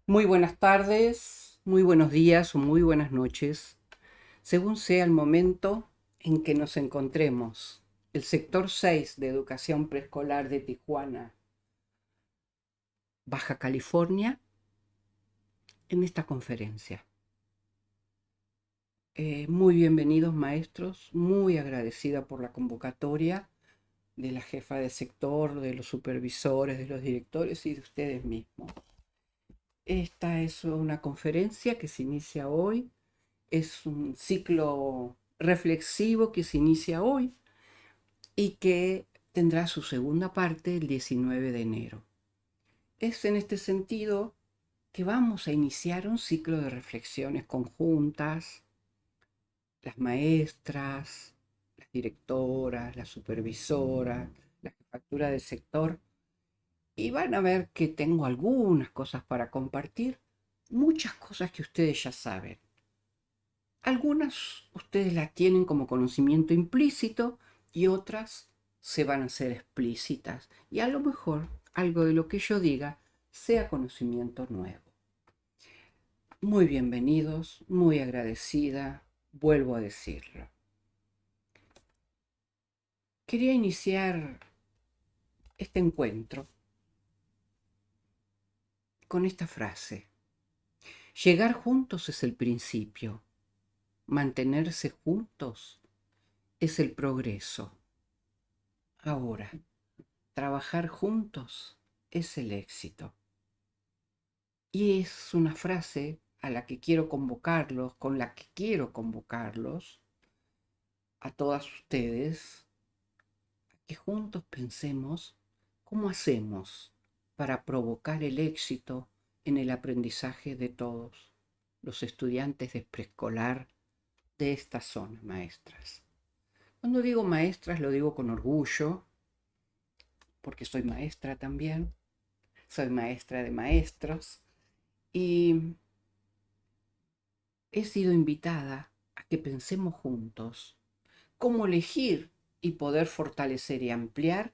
Muy buenas tardes, muy buenos días o muy buenas noches, según sea el momento en que nos encontremos. El sector 6 de educación preescolar de Tijuana, Baja California, en esta conferencia. Muy bienvenidos maestros, muy agradecida por la convocatoria de la jefa de sector, de los supervisores, de los directores y de ustedes mismos. Esta es una conferencia que se inicia hoy. Es un ciclo reflexivo que se inicia hoy y que tendrá su segunda parte el 19 de enero. Es en este sentido que vamos a iniciar un ciclo de reflexiones conjuntas, las maestras, las directoras, las supervisoras, la jefatura del sector, y van a ver que tengo algunas cosas para compartir, muchas cosas que ustedes ya saben. Algunas ustedes las tienen como conocimiento implícito y otras se van a hacer explícitas. Y a lo mejor algo de lo que yo diga sea conocimiento nuevo. Muy bienvenidos, muy agradecida, vuelvo a decirlo. Quería iniciar este encuentro con esta frase. Llegar juntos es el principio, mantenerse juntos es el progreso. Ahora, trabajar juntos es el éxito. Y es una frase a la que quiero convocarlos, con la que quiero convocarlos a todas ustedes, a que juntos pensemos cómo hacemos para provocar el éxito en el aprendizaje de todos los estudiantes de preescolar de esta zona, maestras. Cuando digo maestras lo digo con orgullo, porque soy maestra también, soy maestra de maestros y he sido invitada a que pensemos juntos cómo elegir y poder fortalecer y ampliar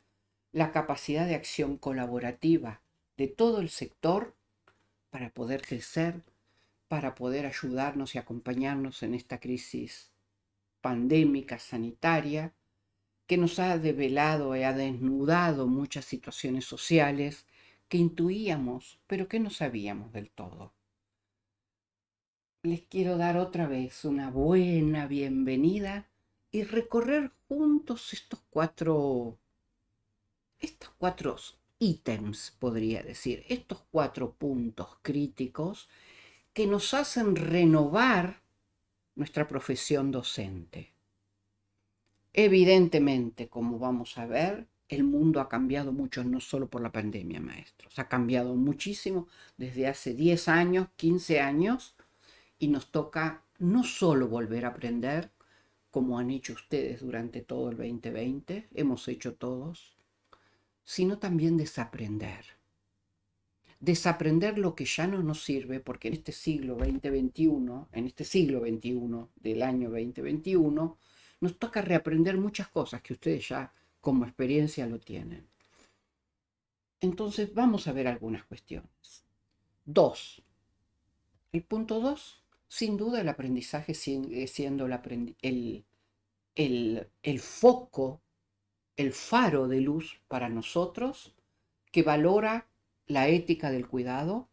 la capacidad de acción colaborativa de todo el sector para poder crecer, para poder ayudarnos y acompañarnos en esta crisis pandémica, sanitaria, que nos ha develado y ha desnudado muchas situaciones sociales que intuíamos, pero que no sabíamos del todo. Les quiero dar otra vez una buena bienvenida y recorrer juntos estos cuatro ítems, podría decir, estos 4 puntos críticos que nos hacen renovar nuestra profesión docente. Evidentemente, como vamos a ver, el mundo ha cambiado mucho, no solo por la pandemia, maestros, ha cambiado muchísimo desde hace 10 años, 15 años, y nos toca no solo volver a aprender, como han hecho ustedes durante todo el 2020, hemos hecho todos, sino también desaprender. Desaprender lo que ya no nos sirve, porque en este siglo 2021, en este siglo XXI del año 2021, nos toca reaprender muchas cosas que ustedes ya como experiencia lo tienen. Entonces vamos a ver algunas cuestiones. Dos, el punto dos, sin duda el aprendizaje sigue siendo el foco, el faro de luz para nosotros que valora la ética del cuidado,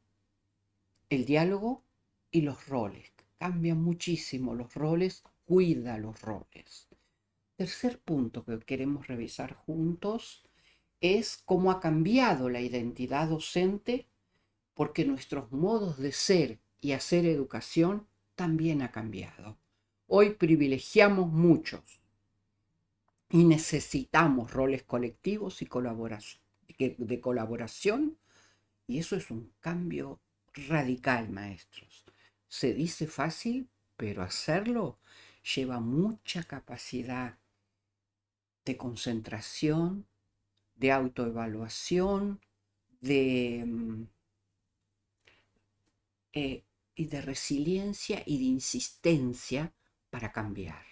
el diálogo y los roles. Cambian muchísimo los roles, cuida los roles. Tercer punto que queremos revisar juntos es cómo ha cambiado la identidad docente porque nuestros modos de ser y hacer educación también ha cambiado. Hoy privilegiamos muchos y necesitamos roles colectivos y de colaboración, y eso es un cambio radical, maestros. Se dice fácil, pero hacerlo lleva mucha capacidad de concentración, de autoevaluación, de, y de resiliencia y de insistencia para cambiar.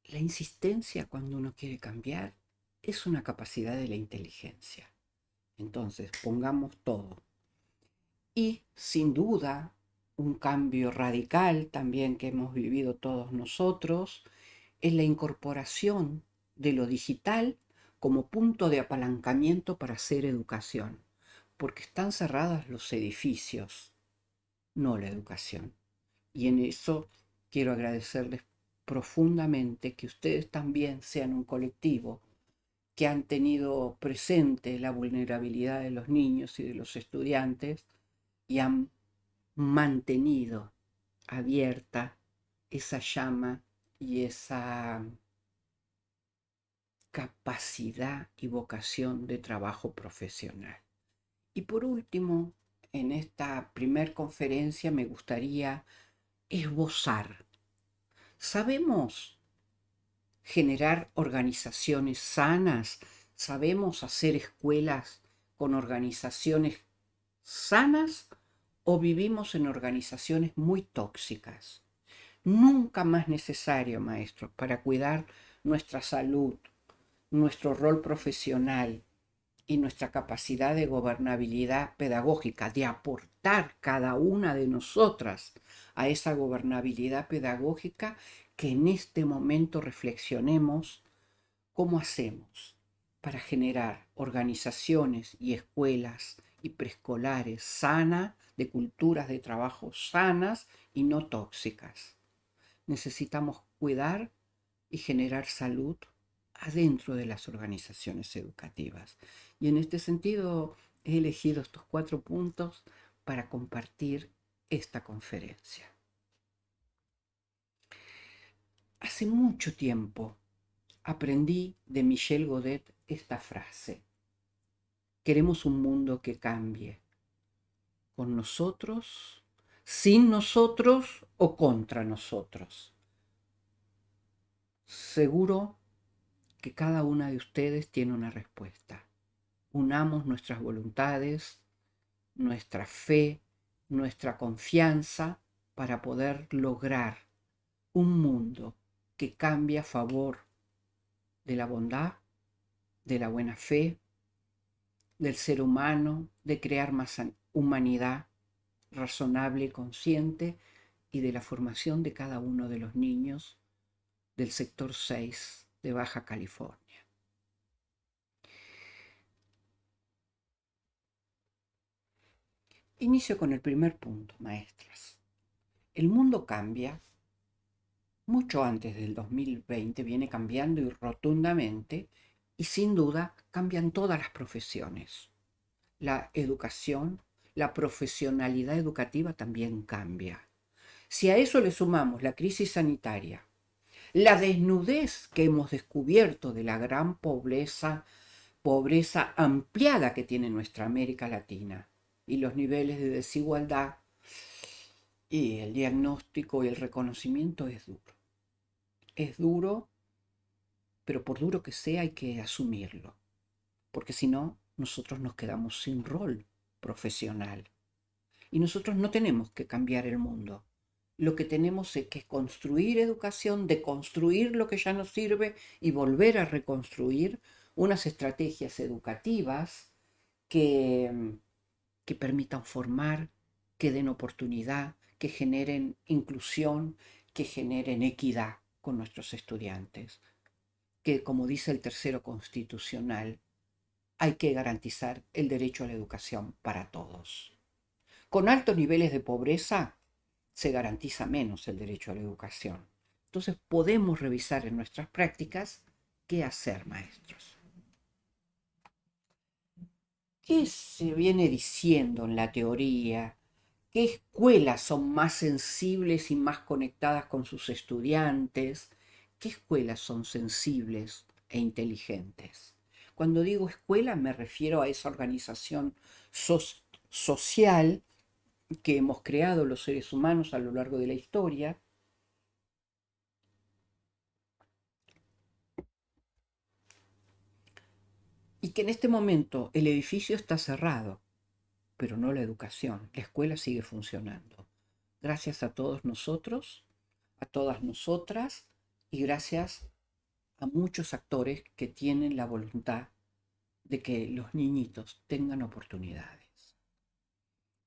La insistencia cuando uno quiere cambiar es una capacidad de la inteligencia. Entonces, pongamos todo. Y sin duda, un cambio radical también que hemos vivido todos nosotros es la incorporación de lo digital como punto de apalancamiento para hacer educación, porque están cerrados los edificios, no la educación. Y en eso quiero agradecerles profundamente que ustedes también sean un colectivo que han tenido presente la vulnerabilidad de los niños y de los estudiantes y han mantenido abierta esa llama y esa capacidad y vocación de trabajo profesional. Y por último, en esta primer conferencia me gustaría esbozar. ¿Sabemos generar organizaciones sanas? ¿Sabemos hacer escuelas con organizaciones sanas o vivimos en organizaciones muy tóxicas? Nunca más necesario, maestros, para cuidar nuestra salud, nuestro rol profesional y nuestra capacidad de gobernabilidad pedagógica, de aportar cada una de nosotras a esa gobernabilidad pedagógica, que en este momento reflexionemos cómo hacemos para generar organizaciones y escuelas y preescolares sanas, de culturas de trabajo sanas y no tóxicas. Necesitamos cuidar y generar salud adentro de las organizaciones educativas. Y en este sentido he elegido estos 4 puntos para compartir esta conferencia. Hace mucho tiempo aprendí de Michel Godet esta frase: queremos un mundo que cambie, con nosotros, sin nosotros o contra nosotros. Seguro que cada una de ustedes tiene una respuesta. Unamos nuestras voluntades, nuestra fe, nuestra confianza para poder lograr un mundo que cambie a favor de la bondad, de la buena fe, del ser humano, de crear más humanidad razonable y consciente, y de la formación de cada uno de los niños del sector 6 de Baja California. Inicio con el primer punto, maestras. El mundo cambia mucho antes del 2020, viene cambiando y rotundamente, y sin duda cambian todas las profesiones. La educación, la profesionalidad educativa también cambia. Si a eso le sumamos la crisis sanitaria, la desnudez que hemos descubierto de la gran pobreza ampliada que tiene nuestra América Latina, y los niveles de desigualdad, y el diagnóstico y el reconocimiento es duro. Es duro, pero por duro que sea hay que asumirlo, porque si no, nosotros nos quedamos sin rol profesional. Y nosotros no tenemos que cambiar el mundo. Lo que tenemos es que construir educación, deconstruir lo que ya nos sirve y volver a reconstruir unas estrategias educativas que, que permitan formar, que den oportunidad, que generen inclusión, que generen equidad con nuestros estudiantes. Que, como dice el tercero constitucional, hay que garantizar el derecho a la educación para todos. Con altos niveles de pobreza se garantiza menos el derecho a la educación. Entonces podemos revisar en nuestras prácticas qué hacer, maestros. ¿Qué se viene diciendo en la teoría? ¿Qué escuelas son más sensibles y más conectadas con sus estudiantes? ¿Qué escuelas son sensibles e inteligentes? Cuando digo escuela me refiero a esa organización social que hemos creado los seres humanos a lo largo de la historia, y que en este momento el edificio está cerrado, pero no la educación. La escuela sigue funcionando. Gracias a todos nosotros, a todas nosotras, y gracias a muchos actores que tienen la voluntad de que los niñitos tengan oportunidades.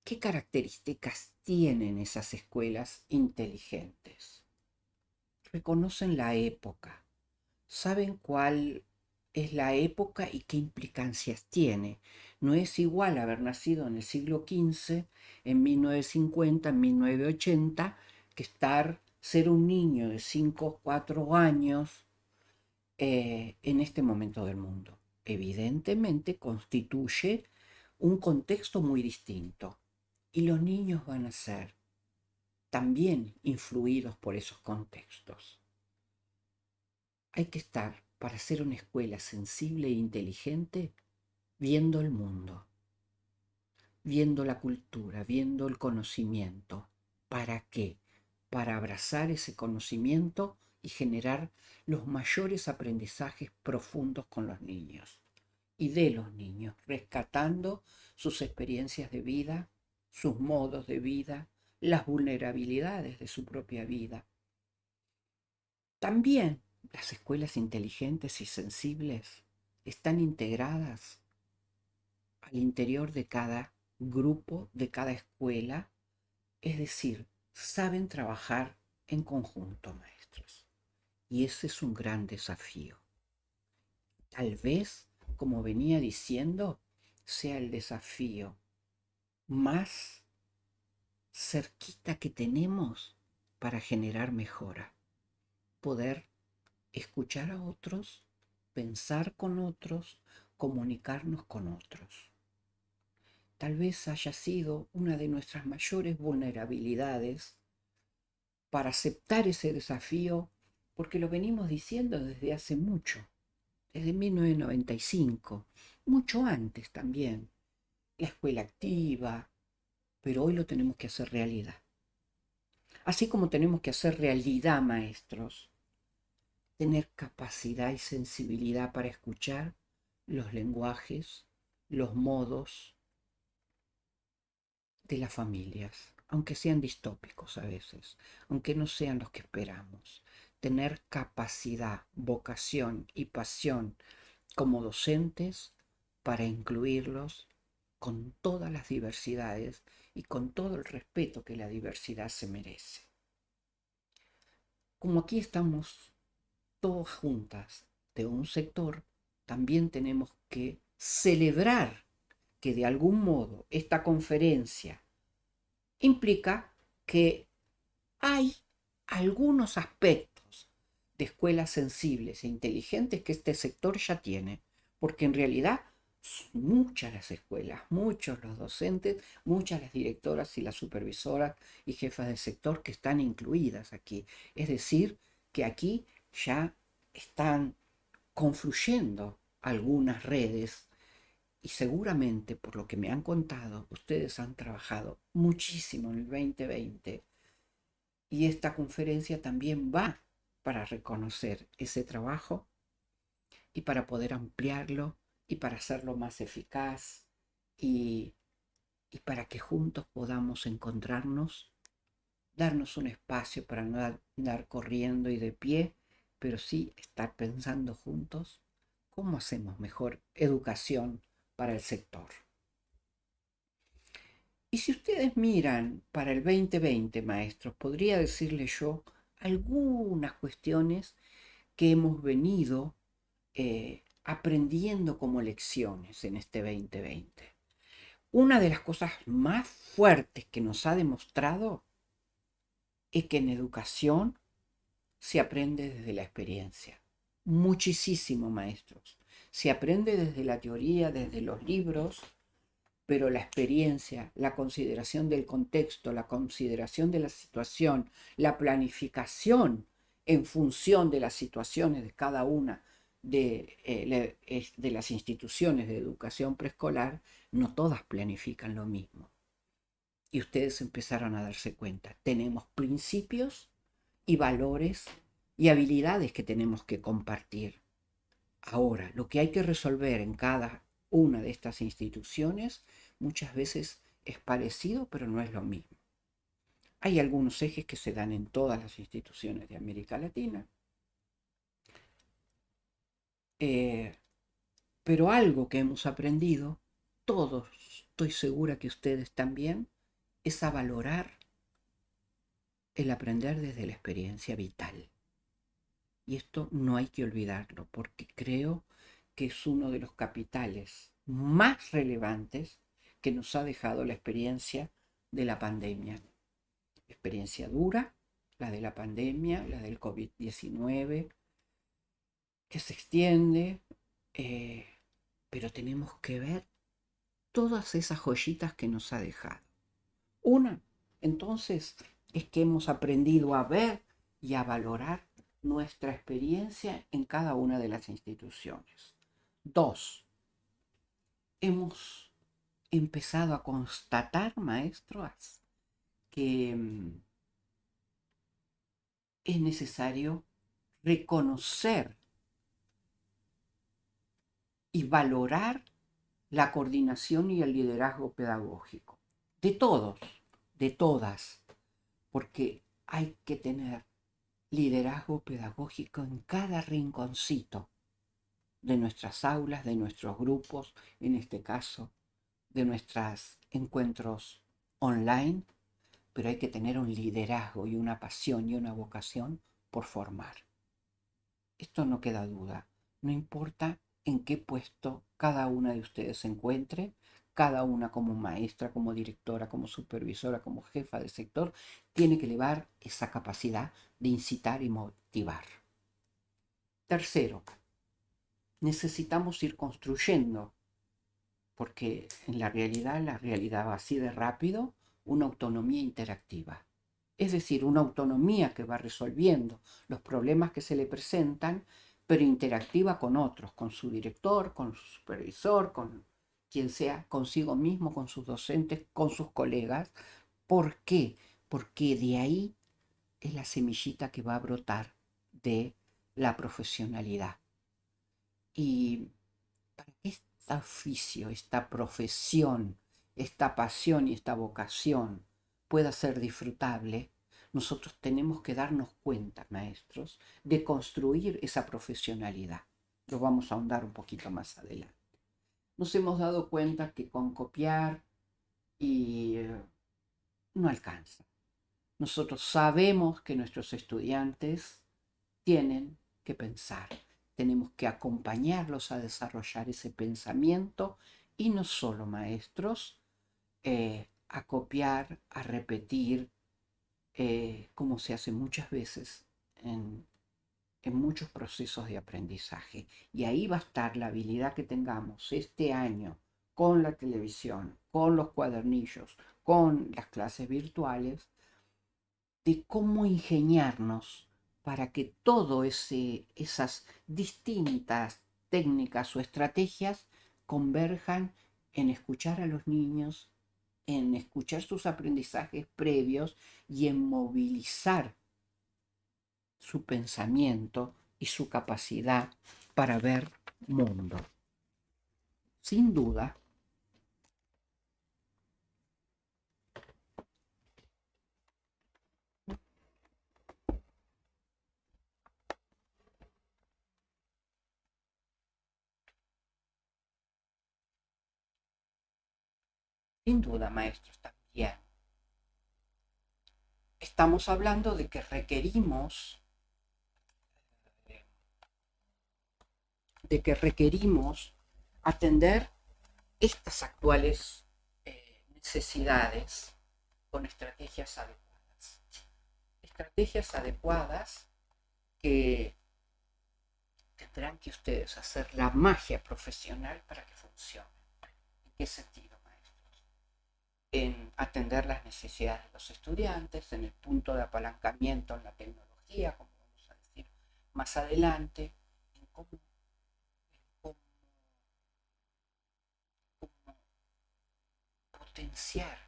¿Qué características tienen esas escuelas inteligentes? Reconocen la época, saben cuál es la época y qué implicancias tiene. No es igual haber nacido en el siglo XV, en 1950, en 1980, que ser un niño de 5 o 4 años en este momento del mundo. Evidentemente constituye un contexto muy distinto y los niños van a ser también influidos por esos contextos. Hay que estar, para ser una escuela sensible e inteligente, viendo el mundo, viendo la cultura, viendo el conocimiento. ¿Para qué? Para abrazar ese conocimiento y generar los mayores aprendizajes profundos con los niños y de los niños, rescatando sus experiencias de vida, sus modos de vida, las vulnerabilidades de su propia vida. También las escuelas inteligentes y sensibles están integradas al interior de cada grupo, de cada escuela, es decir, saben trabajar en conjunto, maestros. Y ese es un gran desafío. Tal vez, como venía diciendo, sea el desafío más cerquita que tenemos para generar mejora. Poder escuchar a otros, pensar con otros, comunicarnos con otros. Tal vez haya sido una de nuestras mayores vulnerabilidades para aceptar ese desafío, porque lo venimos diciendo desde hace mucho, desde 1995, mucho antes también. La escuela activa, pero hoy lo tenemos que hacer realidad. Así como tenemos que hacer realidad, maestros, tener capacidad y sensibilidad para escuchar los lenguajes, los modos de las familias, aunque sean distópicos a veces, aunque no sean los que esperamos. Tener capacidad, vocación y pasión como docentes para incluirlos con todas las diversidades y con todo el respeto que la diversidad se merece. Como aquí estamos todas juntas de un sector, también tenemos que celebrar que de algún modo esta conferencia implica que hay algunos aspectos de escuelas sensibles e inteligentes que este sector ya tiene, porque en realidad son muchas las escuelas, muchos los docentes, muchas las directoras y las supervisoras y jefas del sector que están incluidas aquí. Es decir, que aquí ya están confluyendo algunas redes y seguramente, por lo que me han contado, ustedes han trabajado muchísimo en el 2020 y esta conferencia también va para reconocer ese trabajo y para poder ampliarlo y para hacerlo más eficaz y, y para que juntos podamos encontrarnos, darnos un espacio para no andar corriendo y de pie, pero sí estar pensando juntos cómo hacemos mejor educación para el sector. Y si ustedes miran para el 2020, maestros, podría decirles yo algunas cuestiones que hemos venido aprendiendo como lecciones en este 2020. Una de las cosas más fuertes que nos ha demostrado es que en educación se aprende desde la experiencia. Muchísimo, maestros. Se aprende desde la teoría, desde los libros, pero la experiencia, la consideración del contexto, la consideración de la situación, la planificación en función de las situaciones de cada una de las instituciones de educación preescolar, no todas planifican lo mismo. Y ustedes empezaron a darse cuenta, tenemos principios y valores y habilidades que tenemos que compartir. Ahora, lo que hay que resolver en cada una de estas instituciones muchas veces es parecido, pero no es lo mismo. Hay algunos ejes que se dan en todas las instituciones de América Latina, pero algo que hemos aprendido, todos, estoy segura que ustedes también, es a valorar el aprender desde la experiencia vital. Y esto no hay que olvidarlo, porque creo que es uno de los capitales más relevantes que nos ha dejado la experiencia de la pandemia. Experiencia dura, la de la pandemia, la del COVID-19, que se extiende, pero tenemos que ver todas esas joyitas que nos ha dejado. Una, entonces, es que hemos aprendido a ver y a valorar nuestra experiencia en cada una de las instituciones. Dos, hemos empezado a constatar, maestros, que es necesario reconocer y valorar la coordinación y el liderazgo pedagógico. De todos, de todas, porque hay que tener liderazgo pedagógico en cada rinconcito de nuestras aulas, de nuestros grupos, en este caso, de nuestros encuentros online, pero hay que tener un liderazgo y una pasión y una vocación por formar. Esto no queda duda, no importa en qué puesto cada una de ustedes se encuentre, cada una como maestra, como directora, como supervisora, como jefa de sector, tiene que elevar esa capacidad de incitar y motivar. Tercero, necesitamos ir construyendo, porque en la realidad va así de rápido, una autonomía interactiva. Es decir, una autonomía que va resolviendo los problemas que se le presentan, pero interactiva con otros, con su director, con su supervisor, con quien sea, consigo mismo, con sus docentes, con sus colegas. ¿Por qué? Porque de ahí es la semillita que va a brotar de la profesionalidad. Y para que este oficio, esta profesión, esta pasión y esta vocación pueda ser disfrutable, nosotros tenemos que darnos cuenta, maestros, de construir esa profesionalidad. Lo vamos a ahondar un poquito más adelante. Nos hemos dado cuenta que con copiar y no alcanza. Nosotros sabemos que nuestros estudiantes tienen que pensar. Tenemos que acompañarlos a desarrollar ese pensamiento y no solo, maestros, a copiar, a repetir, como se hace muchas veces en muchos procesos de aprendizaje. Y ahí va a estar la habilidad que tengamos este año con la televisión, con los cuadernillos, con las clases virtuales, de cómo ingeniarnos para que todas esas distintas técnicas o estrategias converjan en escuchar a los niños, en escuchar sus aprendizajes previos y en movilizar su pensamiento y su capacidad para ver mundo. Sin duda, sin duda, maestros, también estamos hablando de que requerimos atender estas actuales necesidades con estrategias adecuadas. Estrategias adecuadas que tendrán que ustedes hacer la magia profesional para que funcione. ¿En qué sentido, maestros? En atender las necesidades de los estudiantes, en el punto de apalancamiento en la tecnología, como vamos a decir más adelante, en cómo potenciar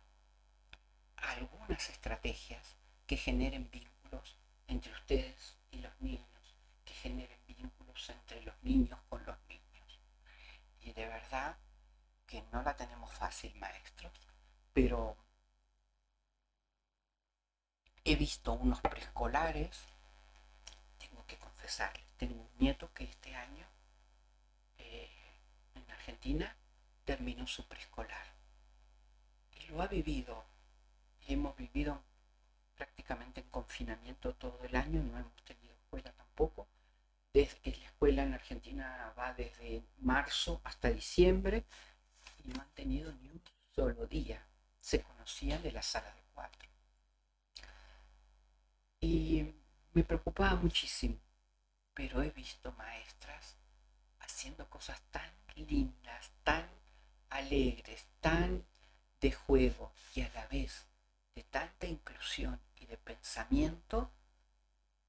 algunas estrategias que generen vínculos entre ustedes y los niños, que generen vínculos entre los niños con los niños. Y de verdad que no la tenemos fácil, maestros, pero he visto unos preescolares, tengo que confesarles, tengo un nieto que este año en Argentina terminó su preescolar y lo ha vivido hemos vivido prácticamente en confinamiento todo el año, no hemos tenido escuela tampoco. Desde la escuela en Argentina va desde marzo hasta diciembre y no han tenido ni un solo día. Se conocían de la sala de cuatro. Y me preocupaba muchísimo, pero he visto maestras haciendo cosas tan lindas, tan alegres, tan de juego y a la vez de tanta inclusión y de pensamiento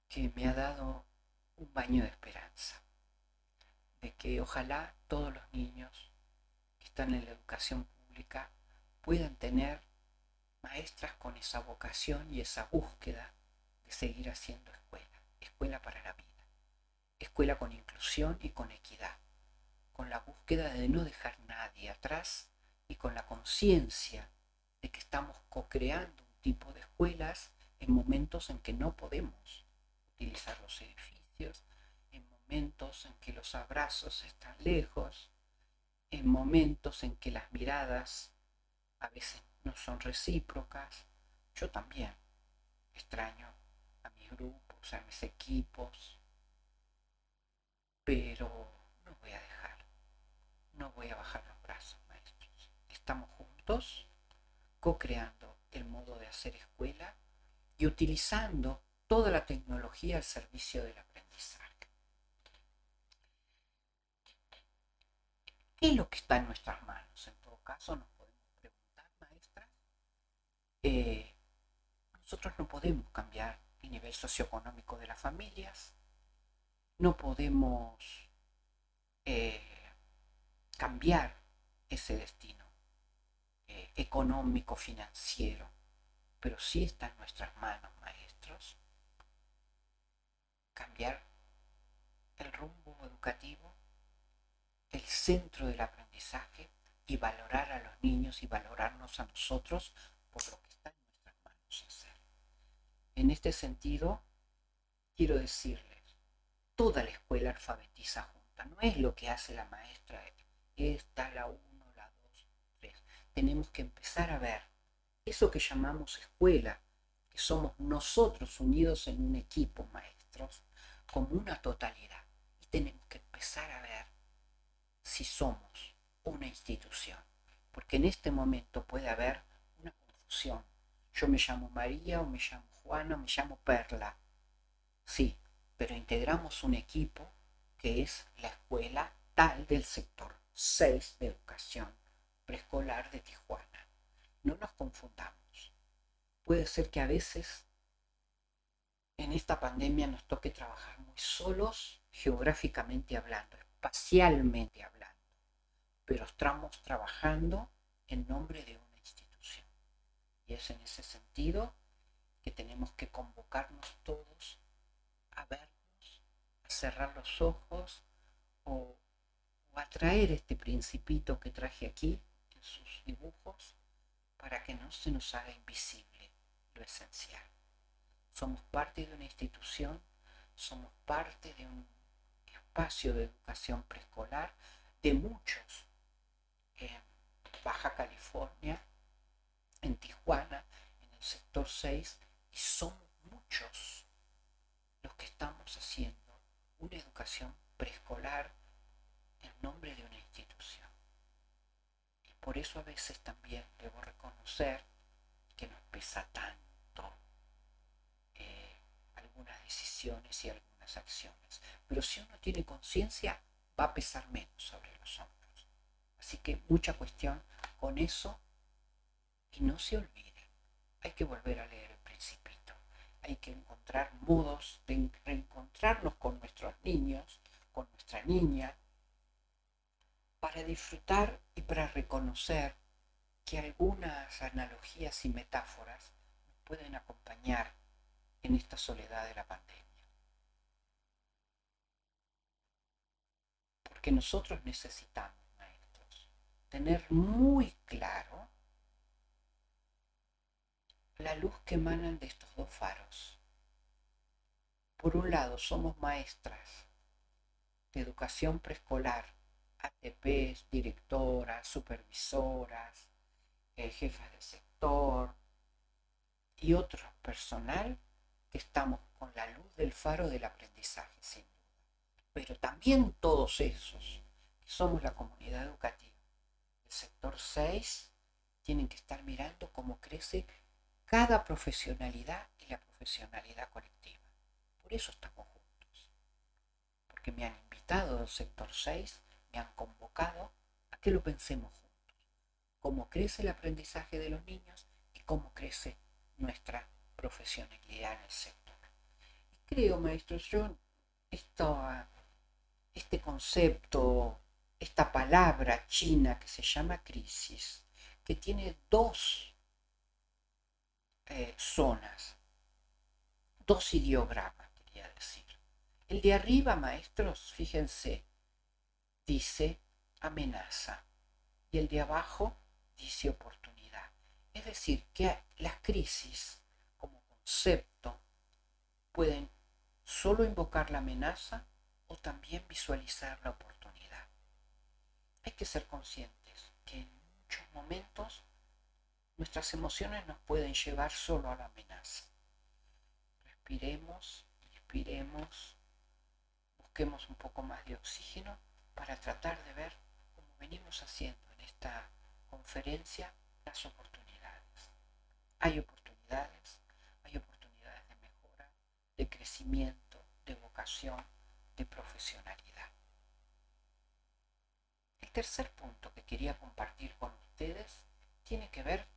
que me ha dado un baño de esperanza, de que ojalá todos los niños que están en la educación pública puedan tener maestras con esa vocación y esa búsqueda de seguir haciendo escuela, escuela para la vida, escuela con inclusión y con equidad, con la búsqueda de no dejar nadie atrás y con la conciencia de que estamos co-creando un tipo de escuelas en momentos en que no podemos utilizar los edificios, en momentos en que los abrazos están lejos, en momentos en que las miradas a veces no son recíprocas. Yo también extraño a mis grupos, a mis equipos, pero no voy a dejar, no voy a bajar los brazos, maestros. Estamos juntos, co-creando el modo de hacer escuela y utilizando toda la tecnología al servicio del aprendizaje. ¿Qué es lo que está en nuestras manos? En todo caso, nos podemos preguntar, maestras. Eh, Nosotros no podemos cambiar el nivel socioeconómico de las familias, no podemos eh, cambiar ese destino económico, financiero, pero sí está en nuestras manos, maestros, cambiar el rumbo educativo, el centro del aprendizaje y valorar a los niños y valorarnos a nosotros por lo que está en nuestras manos hacer. En este sentido, quiero decirles, toda la escuela alfabetiza junta, no es lo que hace la maestra, esta, la 1, la 2, 3. Tenemos que empezar a ver eso que llamamos escuela, que somos nosotros unidos en un equipo, maestros, como una totalidad. Y tenemos que empezar a ver si somos una institución, porque en este momento puede haber una confusión. Yo me llamo María o me llamo Juana o me llamo Perla. Sí, pero integramos un equipo que es la escuela tal del sector 6 de educación preescolar de Tijuana. No nos confundamos. Puede ser que a veces en esta pandemia nos toque trabajar muy solos, geográficamente hablando, espacialmente hablando, pero estamos trabajando en nombre de una institución. Y es en ese sentido que tenemos que convocarnos todos a vernos, a cerrar los ojos o a traer este principito que traje aquí en sus dibujos para que no se nos haga invisible lo esencial. Somos parte de una institución, somos parte de un espacio de educación preescolar de muchos en Baja California, en Tijuana, en el sector 6, y somos muchos los que estamos haciendo una educación preescolar en nombre de una institución. Y por eso a veces también debo reconocer que nos pesa tanto algunas decisiones y algunas acciones. Pero si uno tiene conciencia, va a pesar menos sobre los hombros. Así que mucha cuestión con eso y no se olviden. Hay que volver a leer el Principito. Hay que encontrar modos de reencontrarnos con nuestros niños, con nuestra niña, para disfrutar y para reconocer que algunas analogías y metáforas nos pueden acompañar en esta soledad de la pandemia. Porque nosotros necesitamos, maestros, tener muy claro la luz que emanan de estos dos faros. Por un lado, somos maestras de educación preescolar, ATPs, directoras, supervisoras, jefas de sector, y otro personal que estamos con la luz del faro del aprendizaje, sin duda. Pero también todos esos que somos la comunidad educativa del sector 6 tienen que estar mirando cómo crece cada profesionalidad y la profesionalidad colectiva. Por eso estamos juntos, porque me han invitado del sector 6, me han convocado a que lo pensemos juntos, cómo crece el aprendizaje de los niños y cómo crece nuestra profesionalidad en el sector. Y creo, maestros, yo este concepto, esta palabra china que se llama crisis, que tiene dos zonas, dos ideogramas, quería decir. El de arriba, maestros, fíjense, dice amenaza y el de abajo dice oportunidad. Es decir, que las crisis como concepto pueden solo invocar la amenaza o también visualizar la oportunidad. Hay que ser conscientes que en muchos momentos nuestras emociones nos pueden llevar solo a la amenaza. Respiremos, inspiremos, busquemos un poco más de oxígeno para tratar de ver, como venimos haciendo en esta conferencia, las oportunidades. Hay oportunidades de mejora, de crecimiento, de vocación, de profesionalidad. El tercer punto que quería compartir con ustedes tiene que ver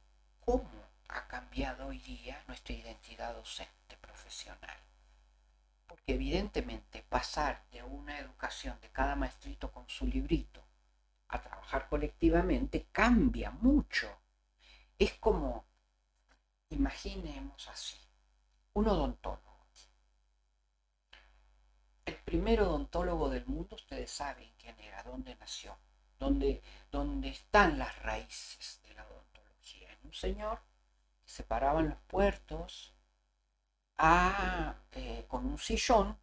cómo ha cambiado hoy día nuestra identidad docente profesional. Porque evidentemente pasar de una educación de cada maestrito con su librito a trabajar colectivamente cambia mucho. Es como, imaginemos así, un odontólogo. El primer odontólogo del mundo, ustedes saben quién era, dónde nació, dónde están las raíces de la odontología. En un señor que se paraba en los puertos con un sillón,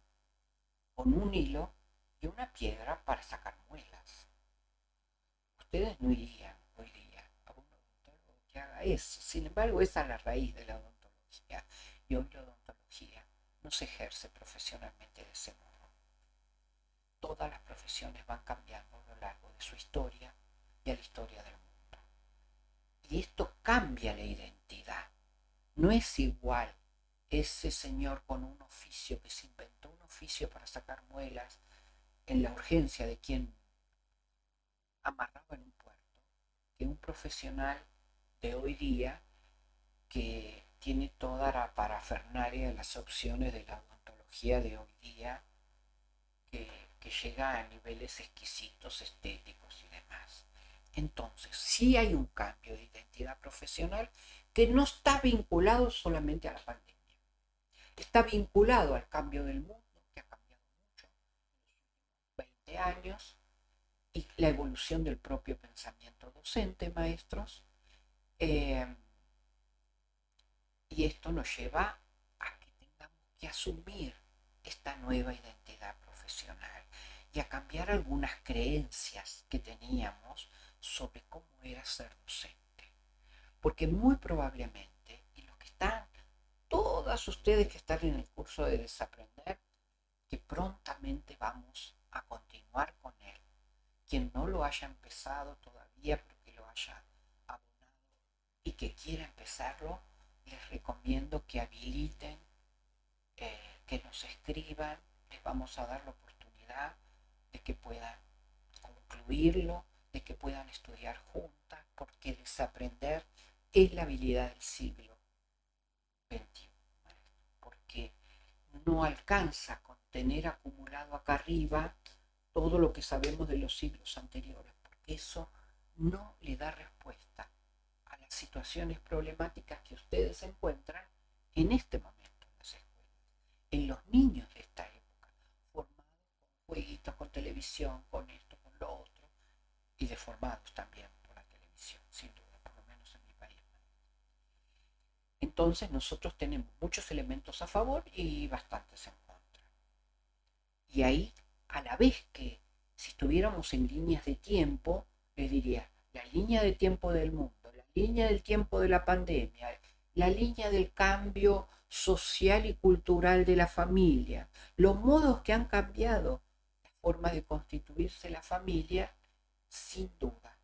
con un hilo y una piedra para sacar muelas. Ustedes no irían hoy día a un odontólogo que haga eso. Sin embargo, esa es la raíz de la odontología. Y hoy la odontología no se ejerce profesionalmente de ese modo. Todas las profesiones van cambiando a lo largo de su historia y a la historia del mundo. Y esto cambia la identidad. No es igual ese señor con un oficio que se inventó un oficio para sacar muelas en la urgencia de quien amarraba en un puerto, que un profesional de hoy día que tiene toda la parafernalia de las opciones de la odontología de hoy día, que llega a niveles exquisitos, estéticos y demás. Entonces, sí hay un cambio de identidad profesional que no está vinculado solamente a la pandemia. Está vinculado al cambio del mundo, que ha cambiado mucho en los 20 años, y la evolución del propio pensamiento docente, maestros. Y esto nos lleva a que tengamos que asumir esta nueva identidad profesional y a cambiar algunas creencias que teníamos sobre cómo era ser docente. Porque muy probablemente, y los que están, todas ustedes que están en el curso de Desaprender, que prontamente vamos a continuar con él. Quien no lo haya empezado todavía, pero que lo haya abonado y que quiera empezarlo, les recomiendo que habiliten, que nos escriban, les vamos a dar la oportunidad de que puedan concluirlo, de que puedan estudiar juntas, porque Desaprender es la habilidad del siglo XXI, porque no alcanza con tener acumulado acá arriba todo lo que sabemos de los siglos anteriores, porque eso no le da respuesta a las situaciones problemáticas que ustedes encuentran en este momento en las escuelas, en los niños de esta época, formados con jueguitos, con televisión, con esto, con lo otro, y deformados también por la televisión, sin duda, por lo menos en mi país. Entonces nosotros tenemos muchos elementos a favor y bastantes en contra. Y ahí, a la vez que si estuviéramos en líneas de tiempo, les diría, la línea de tiempo del mundo, la línea del tiempo de la pandemia, la línea del cambio social y cultural de la familia, los modos que han cambiado la forma de constituirse la familia, sin duda,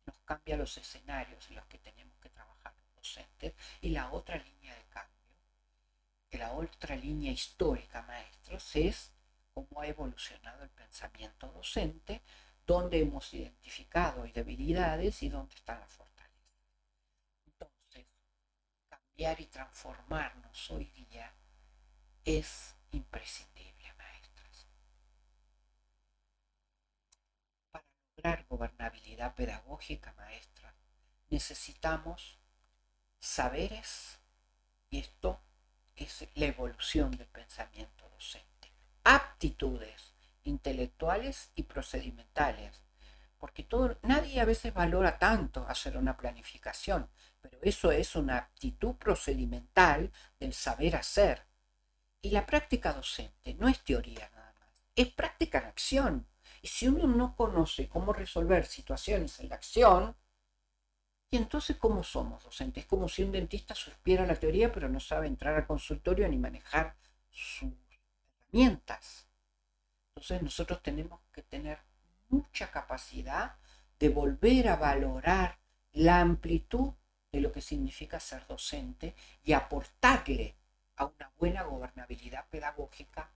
nos cambia los escenarios en los que tenemos que trabajar los docentes. Y la otra línea de cambio, que la otra línea histórica, maestros, es cómo ha evolucionado el pensamiento docente, dónde hemos identificado debilidades y dónde están las fortalezas. Entonces, cambiar y transformarnos hoy día es imprescindible, maestras. Para lograr gobernabilidad pedagógica, maestra, necesitamos saberes, y esto es la evolución del pensamiento docente, aptitudes intelectuales y procedimentales, porque nadie a veces valora tanto hacer una planificación, pero eso es una aptitud procedimental del saber hacer. Y la práctica docente no es teoría nada más, es práctica en acción. Y si uno no conoce cómo resolver situaciones en la acción, y entonces, ¿cómo somos docentes? Es como si un dentista supiera la teoría, pero no sabe entrar al consultorio ni manejar sus herramientas. Entonces, nosotros tenemos que tener mucha capacidad de volver a valorar la amplitud de lo que significa ser docente y aportarle a una buena gobernabilidad pedagógica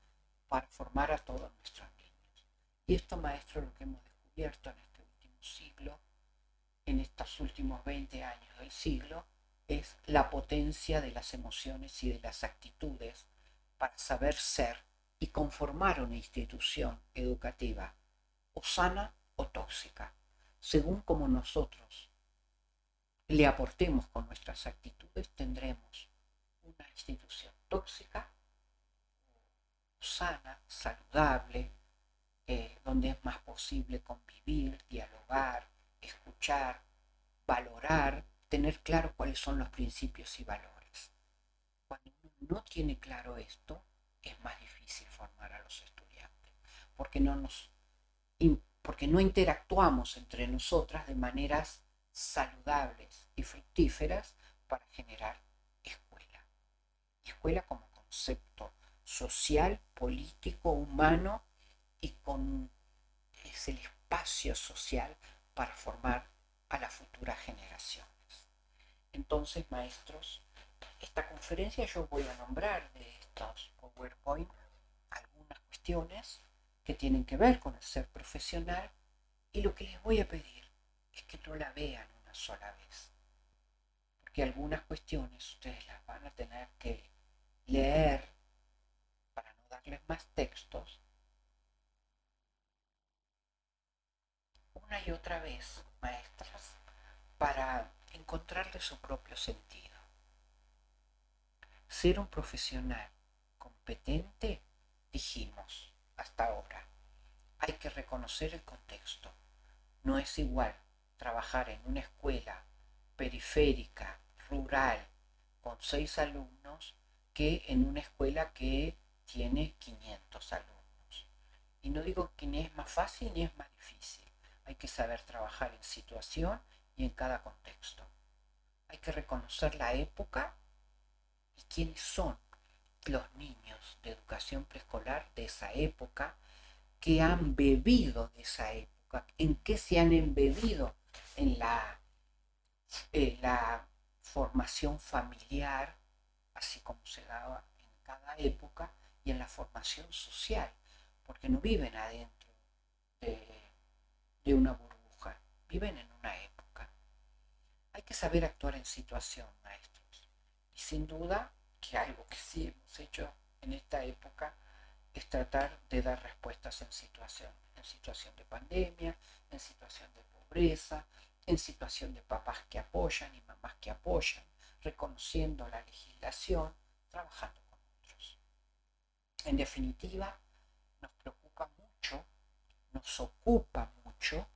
para formar a todos nuestros niños. Y esto, maestro, lo que hemos descubierto en este último siglo, en estos últimos 20 años del siglo, es la potencia de las emociones y de las actitudes para saber ser y conformar una institución educativa, o sana o tóxica, según como nosotros le aportemos con nuestras actitudes, tendremos una institución tóxica, sana, saludable, donde es más posible convivir, dialogar, escuchar, valorar, tener claro cuáles son los principios y valores. Cuando uno no tiene claro esto, es más difícil formar a los estudiantes, porque porque no interactuamos entre nosotras de maneras saludables y fructíferas para generar escuela. Escuela como concepto social, político, humano, y es el espacio social para formar a las futuras generaciones. Entonces, maestros, esta conferencia yo voy a nombrar de estos PowerPoint algunas cuestiones que tienen que ver con el ser profesional, y lo que les voy a pedir es que no la vean una sola vez, porque algunas cuestiones ustedes las van a tener que leer para no darles más textos una y otra vez, maestras, para encontrarle su propio sentido. Ser un profesional competente, dijimos hasta ahora, hay que reconocer el contexto. No es igual trabajar en una escuela periférica, rural, con 6 alumnos, que en una escuela que tiene 500 alumnos. Y no digo que ni es más fácil ni es más difícil. Hay que saber trabajar en situación y en cada contexto. Hay que reconocer la época y quiénes son los niños de educación preescolar de esa época, que han bebido de esa época, en qué se han embebido en la formación familiar, así como se daba en cada época, y en la formación social, porque no viven adentro de una burbuja, viven en una época. Hay que saber actuar en situación, maestros. Y sin duda que algo que sí hemos hecho en esta época es tratar de dar respuestas en situación de pandemia, en situación de pobreza, en situación de papás que apoyan y mamás que apoyan, reconociendo la legislación, trabajando con otros. En definitiva, nos preocupa mucho, nos ocupa mucho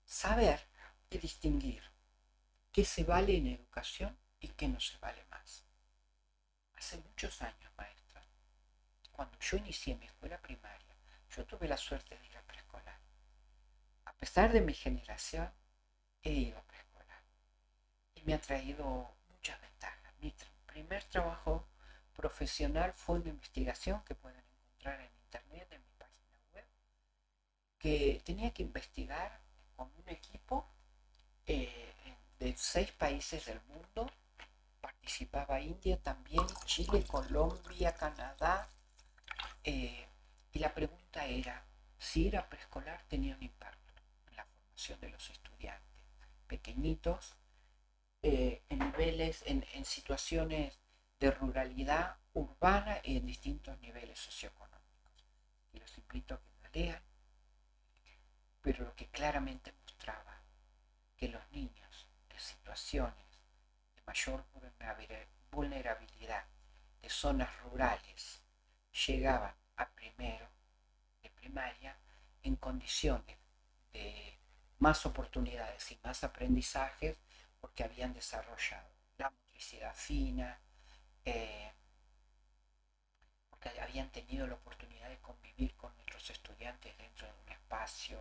saber y distinguir qué se vale en educación y qué no se vale más. Hace muchos años, maestra, cuando yo inicié mi escuela primaria, yo tuve la suerte de ir a preescolar. A pesar de mi generación, he ido a preescolar y me ha traído muchas ventajas. primer trabajo profesional fue una investigación que pueden encontrar en internet, en mi página web, que tenía que investigar con un equipo de 6 países del mundo. Participaba India también, Chile, Colombia, Canadá. Y la pregunta era si ir a preescolar tenía un impacto en la formación de los estudiantes pequeñitos, en niveles, en situaciones de ruralidad urbana y en distintos niveles socioeconómicos. Y los invito a que lo lean, pero lo que claramente mostraba que los niños de situaciones de mayor vulnerabilidad de zonas rurales llegaban a primero de primaria en condiciones de más oportunidades y más aprendizajes porque habían desarrollado la motricidad fina, eh, porque habían tenido la oportunidad de convivir con otros estudiantes dentro de un espacio,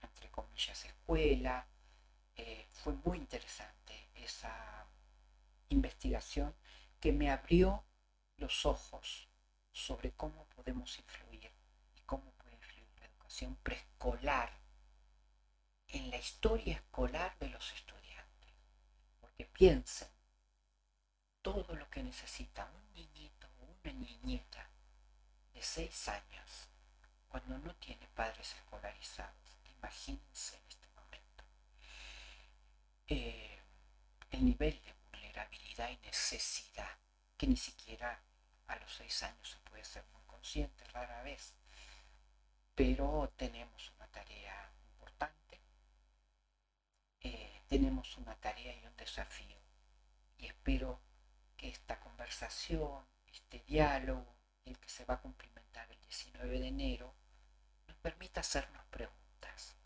entre comillas, escuela. Fue muy interesante esa investigación que me abrió los ojos sobre cómo podemos influir y cómo puede influir la educación preescolar en la historia escolar de los estudiantes. Porque piensen todo lo que necesita un niñito o una niñita de 6 años cuando no tiene padres escolarizados. Imagínense en este momento eh, el nivel de vulnerabilidad y necesidad que ni siquiera a los 6 años se puede ser muy consciente, rara vez. Pero tenemos una tarea importante, tenemos una tarea y un desafío. Y espero que esta conversación, este diálogo, el que se va a cumplimentar el 19 de enero, nos permita hacernos preguntas,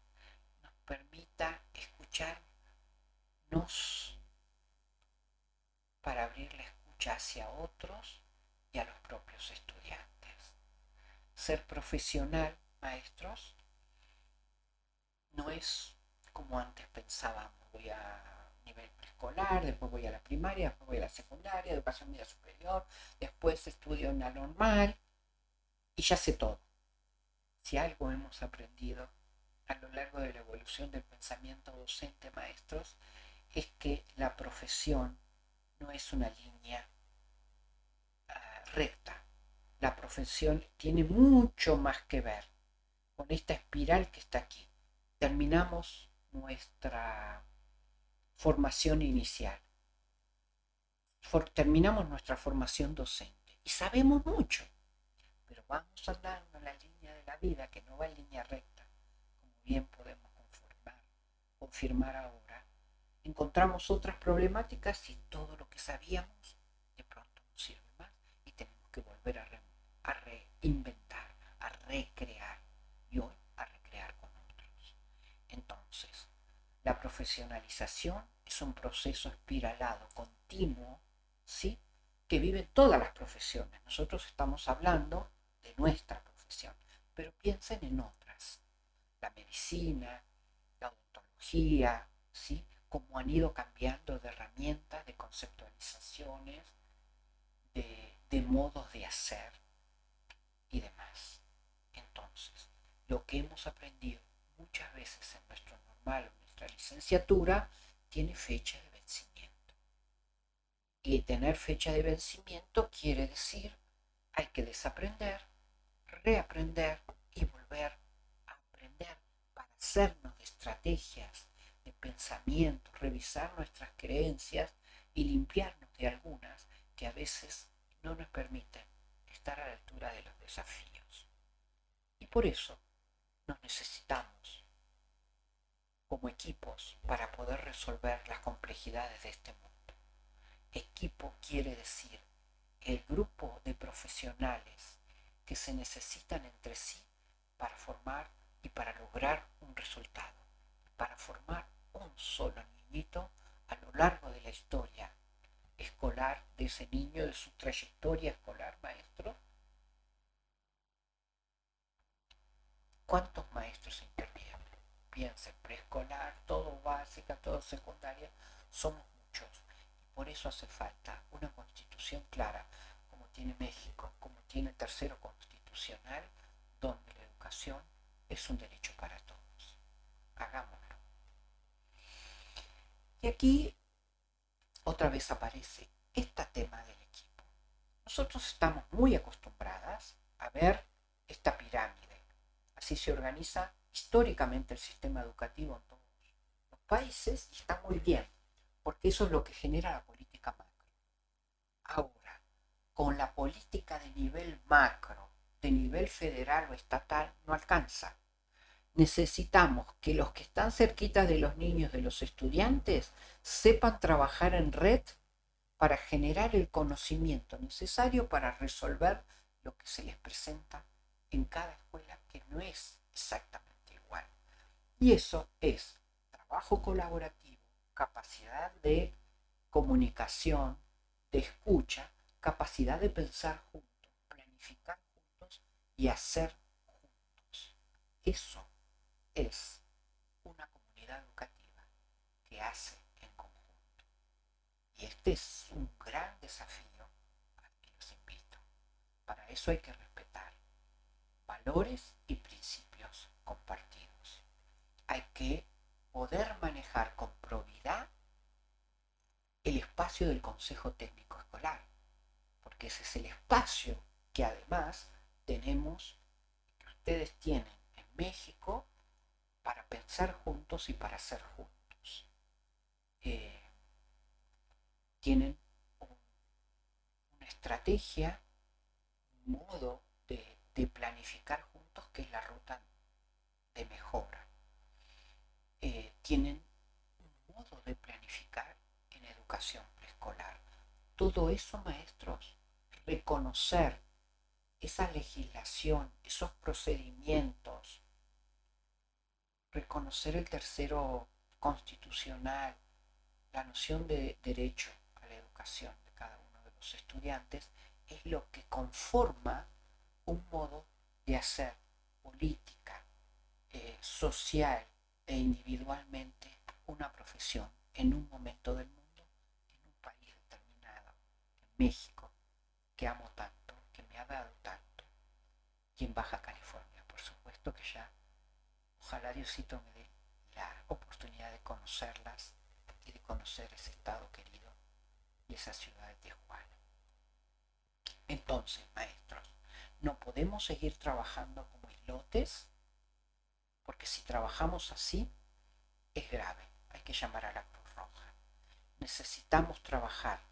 nos permita escucharnos para abrir la escucha hacia otros y a los propios estudiantes. Ser profesional, maestros, no es como antes pensábamos. Voy a nivel preescolar, después voy a la primaria, después voy a la secundaria, educación media superior, después estudio en la normal y ya sé todo. Si algo hemos aprendido a lo largo de la evolución del pensamiento docente, maestros, es que la profesión no es una línea recta. La profesión tiene mucho más que ver con esta espiral que está aquí. Terminamos nuestra formación inicial, terminamos nuestra formación docente y sabemos mucho, pero vamos andando en la línea de la vida que no va en línea recta, como bien podemos confirmar ahora. Encontramos otras problemáticas y todo lo que sabíamos de pronto no sirve más y tenemos que volver a reinventar, a recrear y hoy a recrear con otros. Entonces, la profesionalización es un proceso espiralado, continuo, ¿sí? Que viven todas las profesiones. Nosotros estamos hablando de nuestra profesión, pero piensen en otras. La medicina, la odontología, ¿sí? Cómo han ido cambiando de herramientas, de conceptualizaciones, de modos de hacer y demás. Entonces, lo que hemos aprendido muchas veces en nuestro normal o nuestra licenciatura tiene fecha de vencimiento. Y tener fecha de vencimiento quiere decir hay que desaprender, reaprender y volver a aprender para hacernos de estrategias, de pensamiento, revisar nuestras creencias y limpiarnos de algunas que a veces no nos permiten estar a la altura de los desafíos. Y por eso nos necesitamos como equipos para poder resolver las complejidades de este mundo. Equipo quiere decir el grupo de profesionales que se necesitan entre sí para formar y para lograr un resultado, para formar un solo niñito a lo largo de la historia escolar de ese niño, de su trayectoria escolar, maestro. ¿Cuántos maestros intervienen? Piensen, preescolar, todo básica, todo secundaria, somos muchos. por eso hace falta una constitución clara, como tiene México, como tiene el tercero constitucional, donde la educación es un derecho para todos. Hagámoslo. Y aquí otra vez aparece este tema del equipo. Nosotros estamos muy acostumbradas a ver esta pirámide. Así se organiza históricamente el sistema educativo en todos los países y está muy bien, porque eso es lo que genera la política macro. Ahora, con la política de nivel macro, de nivel federal o estatal, no alcanza. Necesitamos que los que están cerquita de los niños, de los estudiantes, sepan trabajar en red para generar el conocimiento necesario para resolver lo que se les presenta en cada escuela, que no es exactamente igual. Y eso es trabajo colaborativo, capacidad de comunicación, de escucha, capacidad de pensar juntos, planificar juntos y hacer juntos. Eso es una comunidad educativa que hace en conjunto. Y este es un gran desafío al que los invito. Para eso hay que respetar valores y principios compartidos. Hay que poder manejar con probidad el espacio del Consejo Técnico Escolar, porque ese es el espacio que además tenemos, que ustedes tienen en México, para pensar juntos y para hacer juntos. Tienen una estrategia, un modo de planificar juntos que es la ruta de mejora. Tienen un modo de planificar en educación preescolar. Todo eso, maestros, reconocer esa legislación, esos procedimientos, reconocer el tercero constitucional, la noción de derecho a la educación de cada uno de los estudiantes, es lo que conforma un modo de hacer política, social e individualmente una profesión en un momento del mundo, en un país determinado, en México, que amo tanto, que me ha dado tanto, y en Baja California, por supuesto que ya, ojalá Diosito me dé la oportunidad de conocerlas y de conocer ese estado querido y esa ciudad de Tijuana. Entonces, maestros, no podemos seguir trabajando como islotes, porque si trabajamos así, es grave. Hay que llamar a la Cruz Roja. Necesitamos trabajar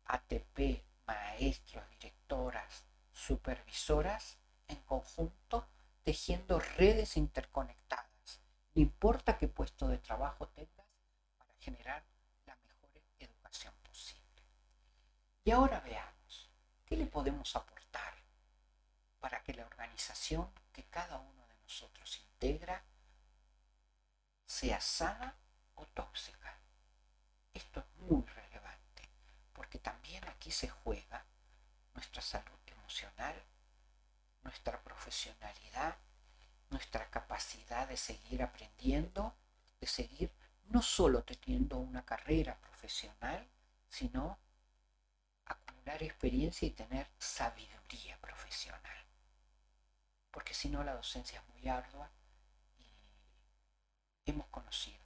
ATP, maestros, directoras, supervisoras, en conjunto, tejiendo redes interconectadas. No importa qué puesto de trabajo tengas, para generar la mejor educación posible. Y ahora veamos, ¿qué le podemos aportar para que la organización que cada uno de nosotros integra sea sana o tóxica? Esto es muy relevante, porque también aquí se juega nuestra salud emocional, nuestra profesionalidad, nuestra capacidad de seguir aprendiendo, de seguir no solo teniendo una carrera profesional, sino acumular experiencia y tener sabiduría profesional. Porque si no, la docencia es muy ardua y hemos conocido,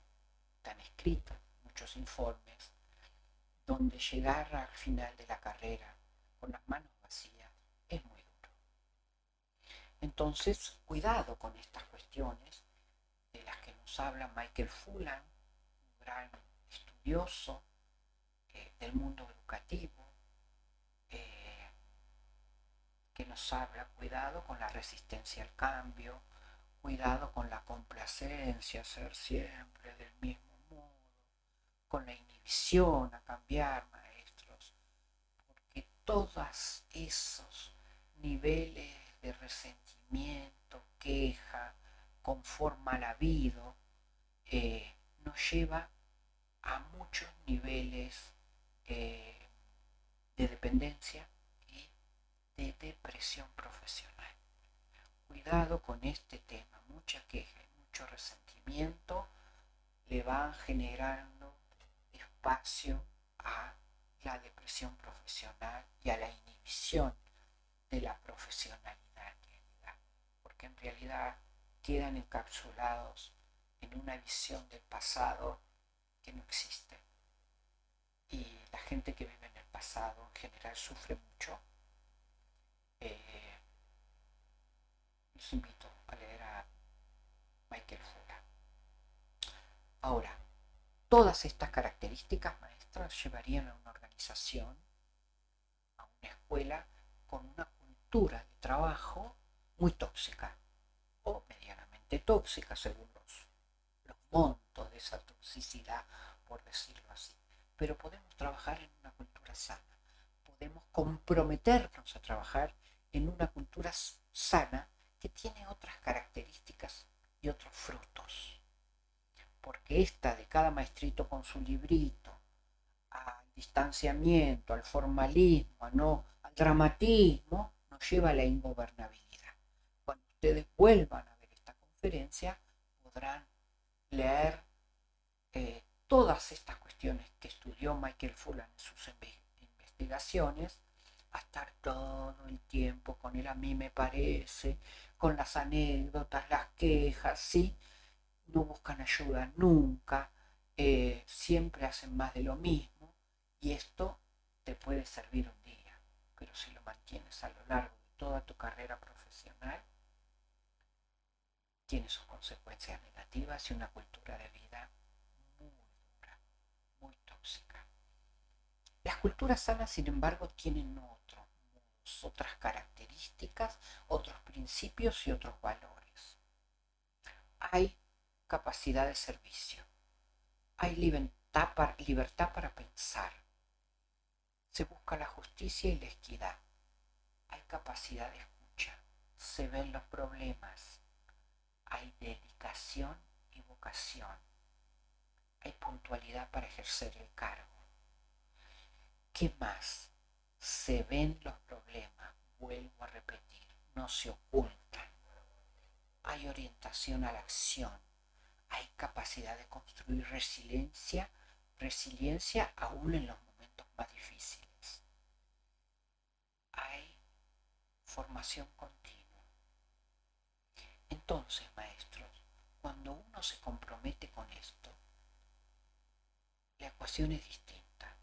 están escritos muchos informes, donde llegar al final de la carrera con las manos vacías es muy duro. Entonces, cuidado con estas cuestiones de las que nos habla Michael Fullan, un gran estudioso del mundo educativo, que nos habla, cuidado con la resistencia al cambio, cuidado con la complacencia, ser siempre del mismo modo, con la inhibición a cambiar, maestros, porque todos esos niveles de resentimiento, queja, confort mal habido, nos lleva a muchos niveles de dependencia y de depresión profesional. Cuidado con este tema, mucha queja y mucho resentimiento le van generando espacio a profesional y a la inhibición de la profesionalidad en realidad, porque en realidad quedan encapsulados en una visión del pasado que no existe. Y la gente que vive en el pasado en general sufre mucho. Eh, los invito a leer a Michael Fura. Ahora, todas estas características maestras llevarían a una organización, a una escuela con una cultura de trabajo muy tóxica o medianamente tóxica según los montos de esa toxicidad, por decirlo así. Pero podemos trabajar en una cultura sana, podemos comprometernos a trabajar en una cultura sana que tiene otras características y otros frutos. Porque esta de cada maestrito con su librito, al distanciamiento, al formalismo, al dramatismo, nos lleva a la ingobernabilidad. Cuando ustedes vuelvan a ver esta conferencia, podrán leer todas estas cuestiones que estudió Michael Fullan en sus investigaciones, a estar todo el tiempo con él, a mí me parece, con las anécdotas, las quejas, ¿sí? No buscan ayuda nunca, siempre hacen más de lo mismo, y esto te puede servir un día, pero si lo mantienes a lo largo de toda tu carrera profesional, tiene sus consecuencias negativas y una cultura de vida muy dura, muy tóxica. Las culturas sanas, sin embargo, tienen otras características, otros principios y otros valores. Hay capacidad de servicio, hay libertad para pensar, se busca la justicia y la equidad, hay capacidad de escucha, se ven los problemas, hay dedicación y vocación, hay puntualidad para ejercer el cargo. ¿Qué más? Se ven los problemas, vuelvo a repetir, no se ocultan. Hay orientación a la acción, hay capacidad de construir resiliencia aún en los momentos más difíciles. Hay formación continua. Entonces, maestros, cuando uno se compromete con esto, la ecuación es distinta.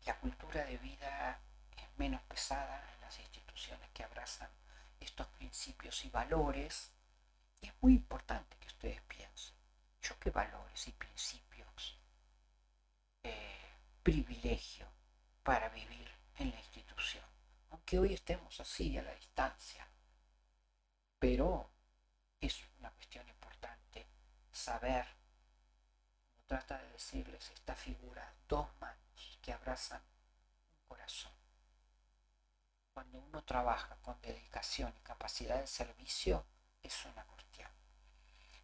La cultura de vida es menos pesada en las instituciones que abrazan estos principios y valores. Y es muy importante que ustedes piensen, ¿yo qué valores y principios privilegio para vivir en la institución? Aunque hoy estemos así a la distancia, pero es una cuestión importante saber, como trata de decirles esta figura, dos manos que abrazan un corazón. Cuando uno trabaja con dedicación y capacidad de servicio, es una cuestión.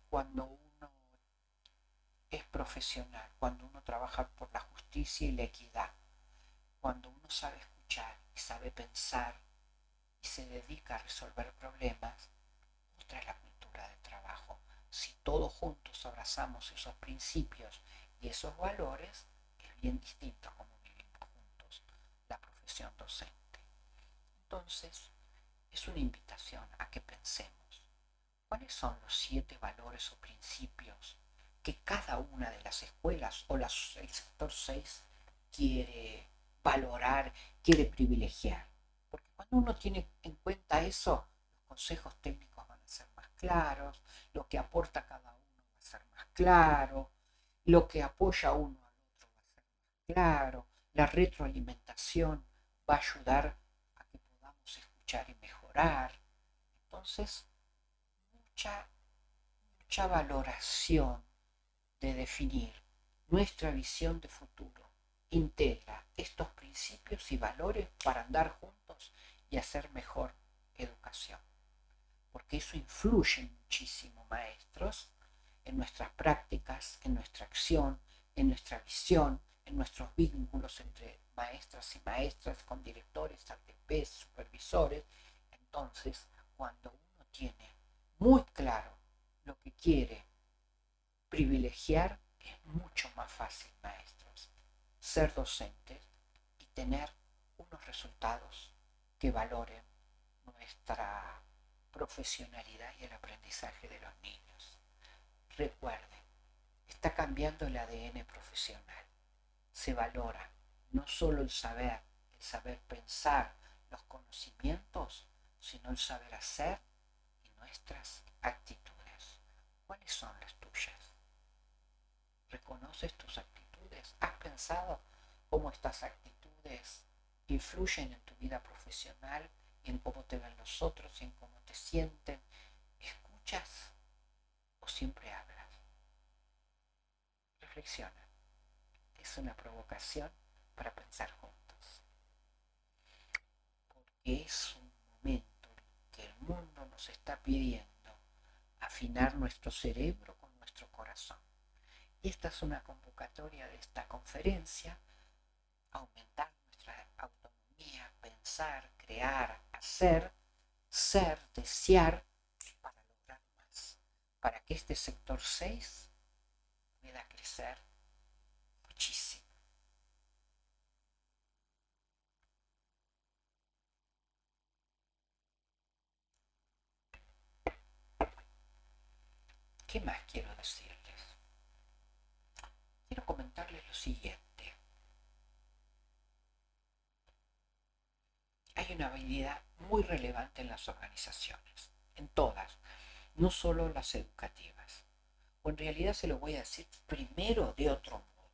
Cuando uno es profesional, cuando uno trabaja por la justicia y la equidad, cuando uno sabe escuchar y sabe pensar y se dedica a resolver problemas, otra es la cultura del trabajo. Si todos juntos abrazamos esos principios y esos valores, es bien distinto a cómo vivimos juntos la profesión docente. Entonces, es una invitación a que pensemos cuáles son los 7 valores o principios que cada una de las escuelas o el sector 6 quiere valorar, quiere privilegiar. Porque cuando uno tiene en cuenta eso, los consejos técnicos van a ser más claros, lo que aporta cada uno va a ser más claro, lo que apoya uno al otro va a ser más claro, la retroalimentación va a ayudar a que podamos escuchar y mejorar. Entonces, mucha valoración de definir nuestra visión de futuro integra estos principios y valores para andar juntos y hacer mejor educación. Porque eso influye muchísimo, maestros, en nuestras prácticas, en nuestra acción, en nuestra visión, en nuestros vínculos entre maestras y maestras, con directores, ATPs, supervisores. Entonces, cuando uno tiene muy claro lo que quiere privilegiar, es mucho más fácil, maestros, ser docentes y tener unos resultados que valoren nuestra profesionalidad y el aprendizaje de los niños. Recuerden, está cambiando el ADN profesional. Se valora no solo el saber pensar, los conocimientos, sino el saber hacer y nuestras actitudes. ¿Cuáles son las tuyas? ¿Reconoces tus actitudes? ¿Has pensado cómo estas actitudes influyen en tu vida profesional y en cómo te ven los otros y en cómo te sienten? ¿Escuchas o siempre hablas? Reflexiona. Es una provocación para pensar juntos. Porque es un momento en que el mundo nos está pidiendo afinar nuestro cerebro con nuestro corazón. Y esta es una convocatoria de esta conferencia: aumentar nuestra autonomía, pensar, crear, hacer, ser, desear, para lograr más, para que este sector 6 pueda crecer muchísimo. ¿Qué más quiero decirles? Quiero comentarles lo siguiente. Hay una habilidad muy relevante en las organizaciones, en todas, no solo las educativas. O en realidad se lo voy a decir primero de otro modo.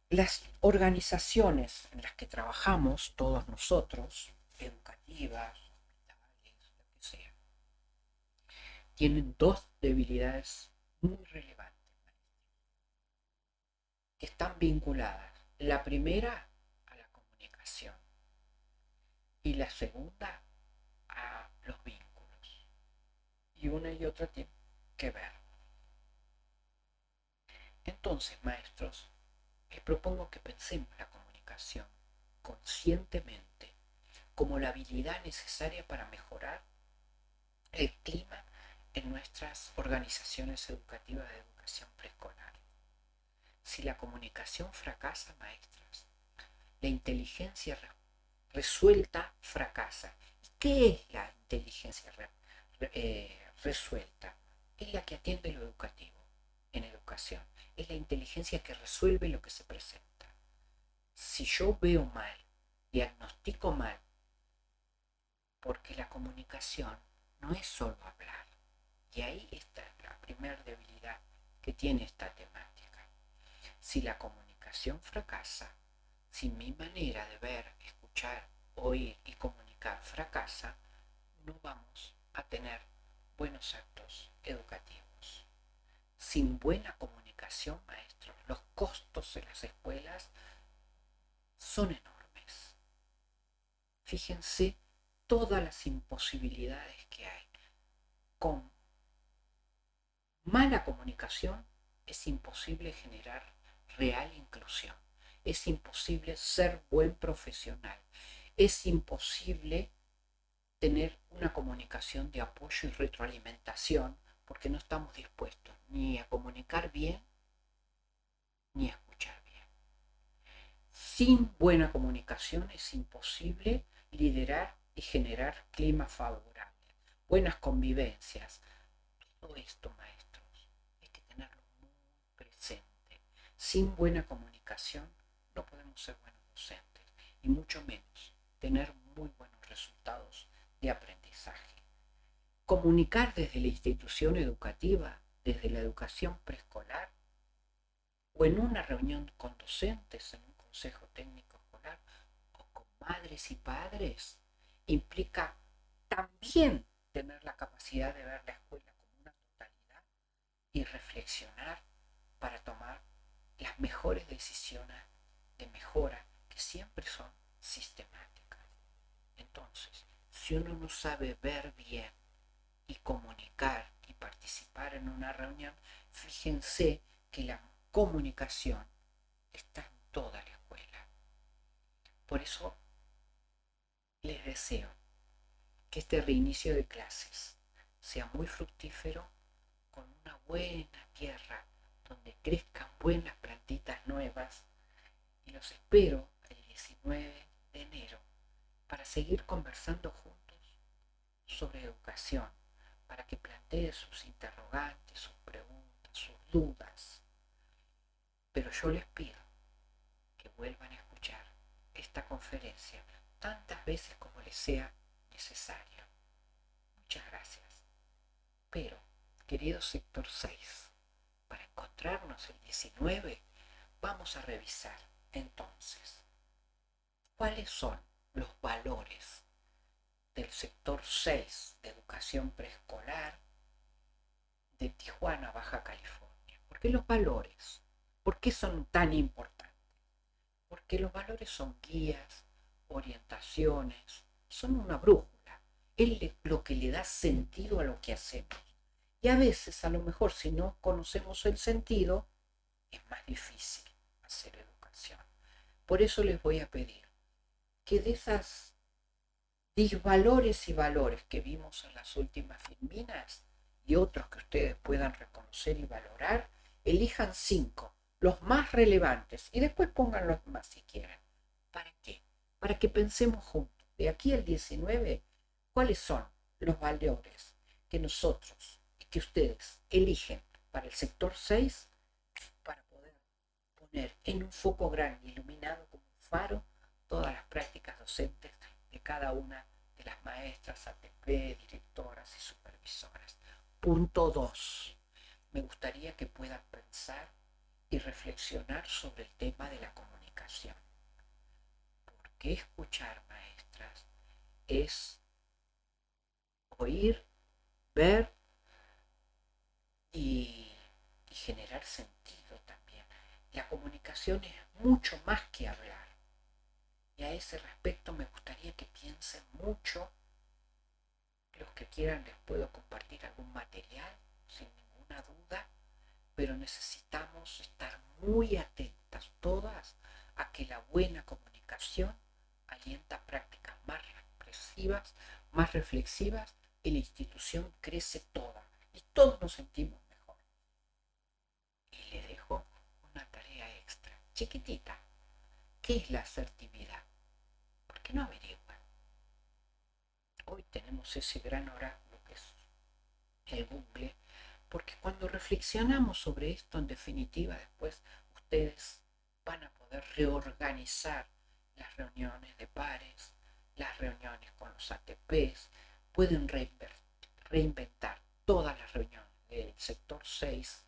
Las organizaciones en las que trabajamos, todos nosotros, educativas, hospitales, lo que sea, tienen dos debilidades muy relevantes que están vinculadas. La primera, a la comunicación, y la segunda, a los vínculos. Y una y otra tienen que ver. Entonces, maestros, les propongo que pensemos la comunicación conscientemente como la habilidad necesaria para mejorar el clima en nuestras organizaciones educativas de educación preescolar. Si la comunicación fracasa, maestras, la inteligencia resuelta fracasa. ¿Y qué es la inteligencia resuelta? Es la que atiende lo educativo en educación. Es la inteligencia que resuelve lo que se presenta. Si yo veo mal, diagnostico mal, porque la comunicación no es solo hablar. Y ahí está la primera debilidad que tiene esta temática. Si la comunicación fracasa, si mi manera de ver, escuchar, oír y comunicar fracasa, no vamos a tener buenos actos educativos. Sin buena comunicación, maestros, los costos en las escuelas son enormes. Fíjense todas las imposibilidades que hay. Con mala comunicación es imposible generar real inclusión. Es imposible ser buen profesional. Es imposible tener una comunicación de apoyo y retroalimentación porque no estamos dispuestos ni a comunicar bien ni a escuchar bien. Sin buena comunicación es imposible liderar y generar clima favorable, buenas convivencias. Todo esto, maestros, hay que tenerlo muy presente. Sin buena comunicación no podemos ser buenos docentes y mucho menos tener muy buenos resultados de aprendizaje. Comunicar desde la institución educativa, desde la educación preescolar o en una reunión con docentes, en un consejo técnico escolar o con madres y padres, implica también tener la capacidad de ver la escuela como una totalidad y reflexionar para tomar las mejores decisiones de mejora que siempre son sistemáticas. Entonces, si uno no sabe ver bien y comunicar y participar en una reunión, fíjense que la comunicación está en toda la escuela. Por eso les deseo que este reinicio de clases sea muy fructífero, con una buena tierra donde crezcan buenas plantitas nuevas, y los espero el 19 de enero para seguir conversando juntos sobre educación, para que plantee sus interrogantes, sus preguntas, sus dudas. Pero yo les pido que vuelvan a escuchar esta conferencia tantas veces como les sea necesario. Muchas gracias. Pero, querido sector 6, para encontrarnos el 19, vamos a revisar entonces cuáles son los valores del sector 6 de educación preescolar de Tijuana, Baja California. ¿Por qué los valores? ¿Por qué son tan importantes? Porque los valores son guías, orientaciones, son una brújula. Es lo que le da sentido a lo que hacemos. Y a veces, a lo mejor, si no conocemos el sentido, es más difícil hacer educación. Por eso les voy a pedir que de esas disvalores y valores que vimos en las últimas filminas y otros que ustedes puedan reconocer y valorar, elijan 5, los más relevantes, y después pongan los demás si quieren. ¿Para qué? Para que pensemos juntos, de aquí al 19, cuáles son los valores que nosotros y que ustedes eligen para el sector 6 para poder poner en un foco grande, iluminado como un faro, todas las prácticas docentes de cada una de las maestras, ATP, directoras y supervisoras. Punto 2. Me gustaría que puedan pensar y reflexionar sobre el tema de la comunicación. Porque escuchar, maestras, es oír, ver y generar sentido también. La comunicación es mucho más que hablar. Y a ese respecto me gustaría que piensen mucho. Los que quieran les puedo compartir algún material, sin ninguna duda, pero necesitamos estar muy atentas todas a que la buena comunicación alienta prácticas más expresivas, más reflexivas, y la institución crece toda y todos nos sentimos mejor. Y les dejo una tarea extra, chiquitita. ¿Qué es la asertividad? ¿Por qué no averiguan? Hoy tenemos ese gran oráculo que es el Google, porque cuando reflexionamos sobre esto, en definitiva, después ustedes van a poder reorganizar las reuniones de pares, las reuniones con los ATPs, pueden reinventar todas las reuniones del sector 6,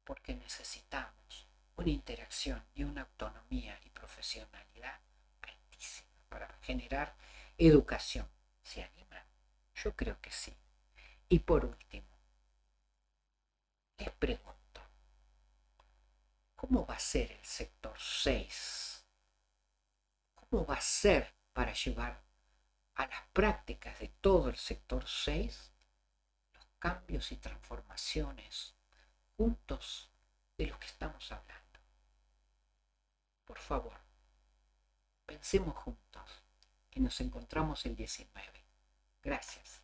porque necesitamos una interacción y una autonomía y profesionalidad altísima para generar educación. ¿Se animan? Yo creo que sí. Y por último, les pregunto, ¿cómo va a ser el sector 6? ¿Cómo va a ser para llevar a las prácticas de todo el sector 6 los cambios y transformaciones juntos de los que estamos hablando? Por favor, pensemos juntos, que nos encontramos el 19. Gracias.